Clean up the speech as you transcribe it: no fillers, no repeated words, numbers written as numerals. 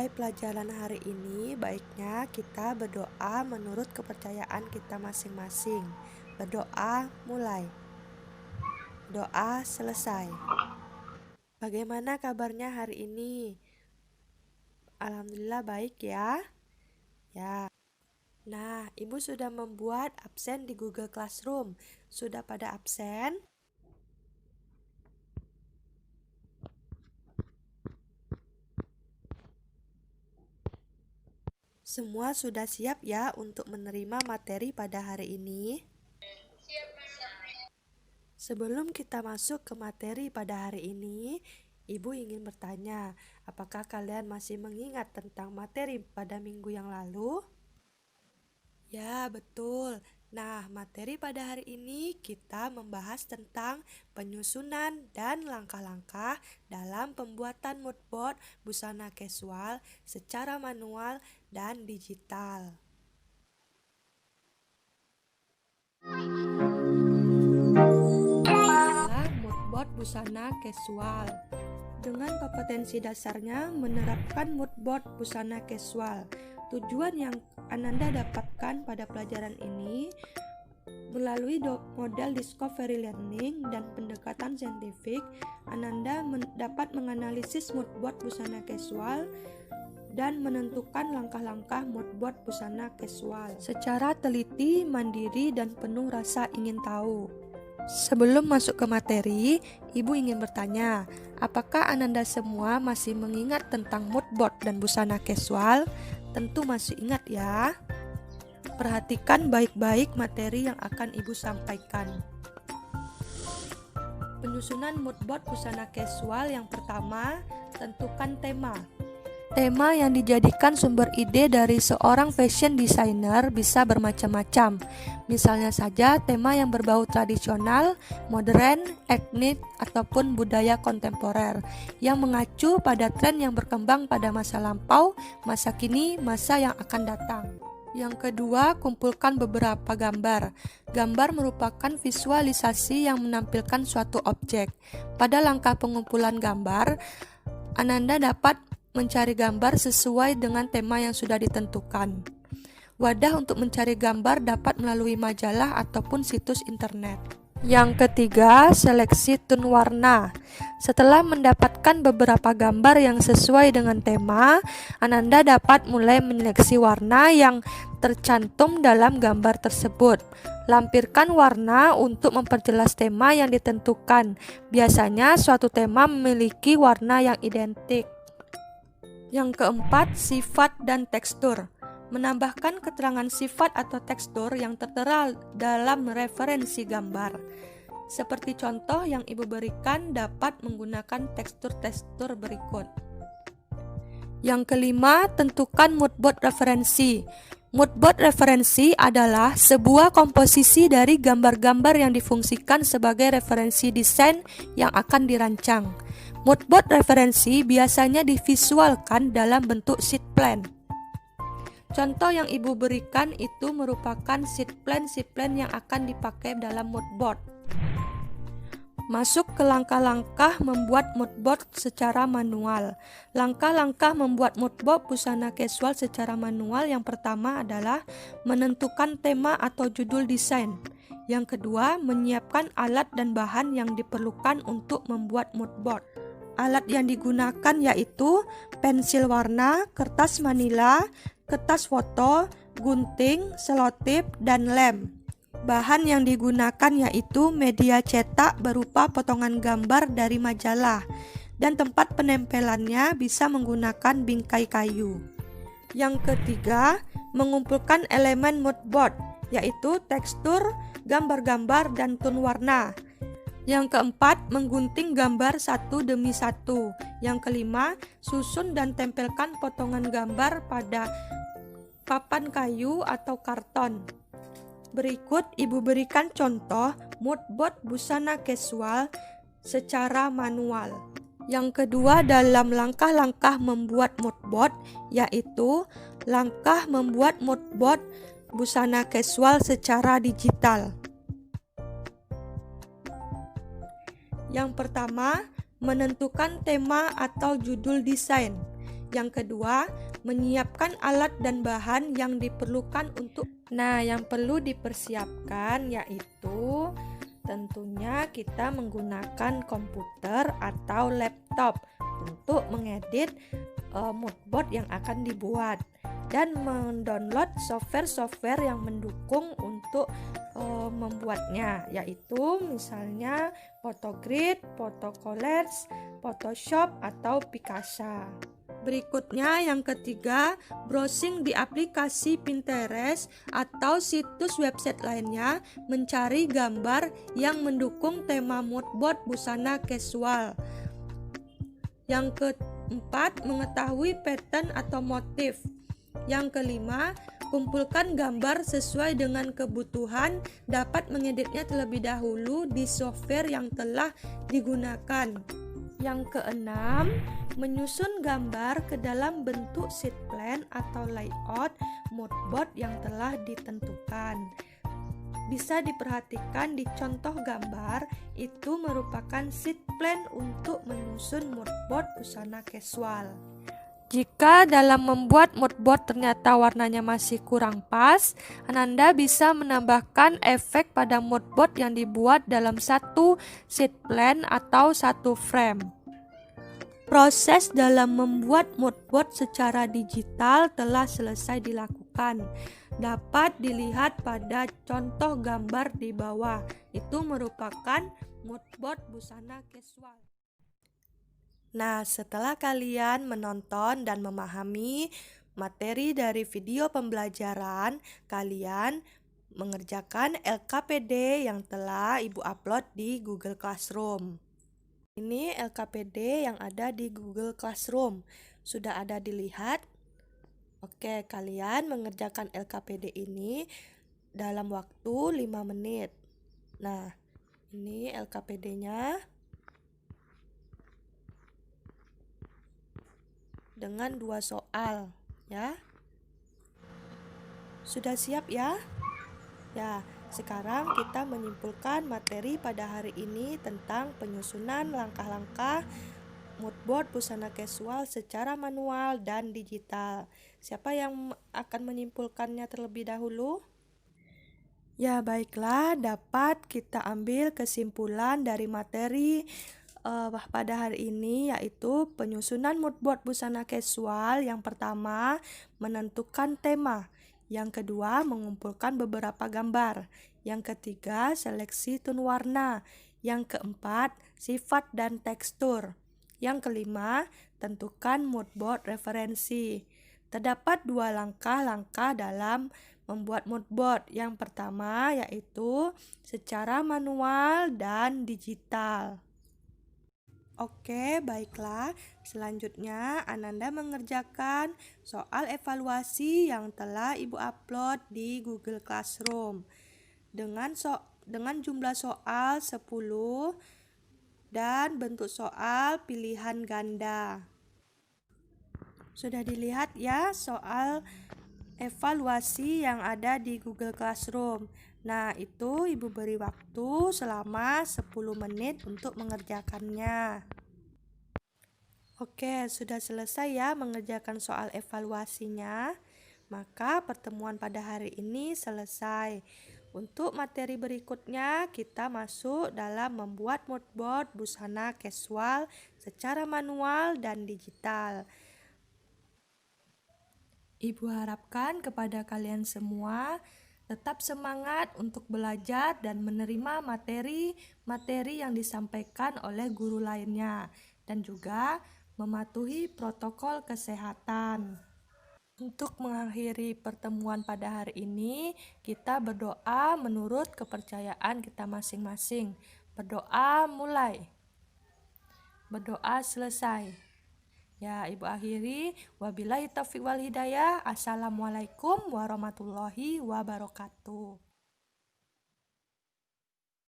memulai pelajaran hari ini, baiknya kita berdoa menurut kepercayaan kita masing-masing. Berdoa mulai. Doa selesai. Bagaimana kabarnya hari ini? Alhamdulillah baik ya. Nah, Ibu sudah membuat absen di Google Classroom. Sudah pada absen? Semua sudah siap ya untuk menerima materi pada hari ini? Sebelum kita masuk ke materi pada hari ini, Ibu ingin bertanya, apakah kalian masih mengingat tentang materi pada minggu yang lalu? Ya, betul. Nah, materi pada hari ini kita membahas tentang penyusunan dan langkah-langkah dalam pembuatan mood board busana casual secara manual dan digital. Adalah mood board busana casual. Dengan kompetensi dasarnya menerapkan mood board busana casual. Tujuan yang Ananda dapatkan pada pelajaran ini melalui model discovery learning dan pendekatan saintifik, Ananda dapat menganalisis mood board busana casual dan menentukan langkah-langkah mood board busana casual secara teliti, mandiri, dan penuh rasa ingin tahu. Sebelum masuk ke materi, Ibu ingin bertanya, apakah Ananda semua masih mengingat tentang mood board dan busana casual? Tentu masih ingat ya. Perhatikan baik-baik materi yang akan Ibu sampaikan. Penyusunan mood board busana casual yang pertama, tentukan tema. Tema yang dijadikan sumber ide dari seorang fashion designer bisa bermacam-macam. Misalnya saja tema yang berbau tradisional, modern, etnik, ataupun budaya kontemporer yang mengacu pada tren yang berkembang pada masa lampau, masa kini, masa yang akan datang. Yang kedua, kumpulkan beberapa gambar. Gambar merupakan visualisasi yang menampilkan suatu objek. Pada langkah pengumpulan gambar, Ananda dapat mencari gambar sesuai dengan tema yang sudah ditentukan. Wadah untuk mencari gambar dapat melalui majalah ataupun situs internet. Yang ketiga, seleksi tone warna. Setelah mendapatkan beberapa gambar yang sesuai dengan tema, Ananda dapat mulai menyeleksi warna yang tercantum dalam gambar tersebut. Lampirkan warna untuk memperjelas tema yang ditentukan. Biasanya suatu tema memiliki warna yang identik. Yang keempat, sifat dan tekstur. Menambahkan keterangan sifat atau tekstur yang tertera dalam referensi gambar. Seperti contoh yang Ibu berikan dapat menggunakan tekstur-tekstur berikut. Yang kelima, tentukan mood board referensi. Mood board referensi adalah sebuah komposisi dari gambar-gambar yang difungsikan sebagai referensi desain yang akan dirancang. Mood board referensi biasanya divisualkan dalam bentuk sheet plan. Contoh yang Ibu berikan itu merupakan sheet plan yang akan dipakai dalam mood board. Masuk ke langkah-langkah membuat mood board secara manual. Langkah-langkah membuat mood board busana casual secara manual yang pertama adalah menentukan tema atau judul desain. Yang kedua, menyiapkan alat dan bahan yang diperlukan untuk membuat mood board. Alat yang digunakan yaitu pensil warna, kertas manila, kertas foto, gunting, selotip, dan lem. Bahan yang digunakan yaitu media cetak berupa potongan gambar dari majalah, dan tempat penempelannya bisa menggunakan bingkai kayu. Yang ketiga, mengumpulkan elemen mood board, yaitu tekstur, gambar-gambar, dan tone warna. Yang keempat, menggunting gambar satu demi satu. Yang kelima, susun dan tempelkan potongan gambar pada papan kayu atau karton. Berikut Ibu berikan contoh mood board busana casual secara manual. Yang kedua dalam langkah-langkah membuat mood board, yaitu langkah membuat mood board busana casual secara digital. Yang pertama, menentukan tema atau judul desain. Yang kedua, menyiapkan alat dan bahan yang diperlukan untuk. Nah, yang perlu dipersiapkan yaitu tentunya kita menggunakan komputer atau laptop untuk mengedit mood board yang akan dibuat dan mendownload software-software yang mendukung untuk membuatnya, yaitu misalnya Photogrid, Photocollage, Photoshop atau Picasa. Berikutnya yang ketiga, browsing di aplikasi Pinterest atau situs website lainnya mencari gambar yang mendukung tema mood board busana casual. Yang keempat, mengetahui pattern atau motif. Yang kelima, kumpulkan gambar sesuai dengan kebutuhan, dapat mengeditnya terlebih dahulu di software yang telah digunakan. Yang keenam, menyusun gambar ke dalam bentuk sheet plan atau layout mood board yang telah ditentukan. Bisa diperhatikan di contoh gambar, itu merupakan sheet plan untuk menyusun mood board busana casual. Jika dalam membuat mood board ternyata warnanya masih kurang pas, Ananda bisa menambahkan efek pada mood board yang dibuat dalam satu sheet plan atau satu frame. Proses dalam membuat mood board secara digital telah selesai dilakukan. Dapat dilihat pada contoh gambar di bawah. Itu merupakan mood board busana casual. Nah, setelah kalian menonton dan memahami materi dari video pembelajaran, kalian mengerjakan LKPD yang telah Ibu upload di Google Classroom. Ini LKPD yang ada di Google Classroom. Sudah ada dilihat? Oke, kalian mengerjakan LKPD ini dalam waktu 5 menit. Nah, ini LKPD-nya. Dengan 2 soal, ya. Sudah siap ya? Ya, sekarang kita menyimpulkan materi pada hari ini tentang penyusunan langkah-langkah mood board busana casual secara manual dan digital. Siapa yang akan menyimpulkannya terlebih dahulu? Ya, baiklah, dapat kita ambil kesimpulan dari materi pada hari ini, yaitu penyusunan mood board busana casual. Yang pertama, menentukan tema. Yang kedua, mengumpulkan beberapa gambar. Yang ketiga, seleksi tone warna. Yang keempat, sifat dan tekstur. Yang kelima, tentukan mood board referensi. Terdapat 2 langkah-langkah dalam membuat mood board. Yang pertama yaitu secara manual dan digital. Oke, baiklah. Selanjutnya, Ananda mengerjakan soal evaluasi yang telah Ibu upload di Google Classroom. Dengan jumlah soal 10 dan bentuk soal pilihan ganda. Sudah dilihat ya soal evaluasi yang ada di Google Classroom. Nah, itu Ibu beri waktu selama 10 menit untuk mengerjakannya. Oke, sudah selesai ya mengerjakan soal evaluasinya. Maka pertemuan pada hari ini selesai. Untuk materi berikutnya, kita masuk dalam membuat mood board busana casual secara manual dan digital. Ibu harapkan kepada kalian semua tetap semangat untuk belajar dan menerima materi-materi yang disampaikan oleh guru lainnya, dan juga mematuhi protokol kesehatan. Untuk mengakhiri pertemuan pada hari ini, kita berdoa menurut kepercayaan kita masing-masing. Berdoa mulai, berdoa selesai. Ya, Ibu akhiri. Wabillahi taufiq wal hidayah. Assalamualaikum warahmatullahi wabarakatuh.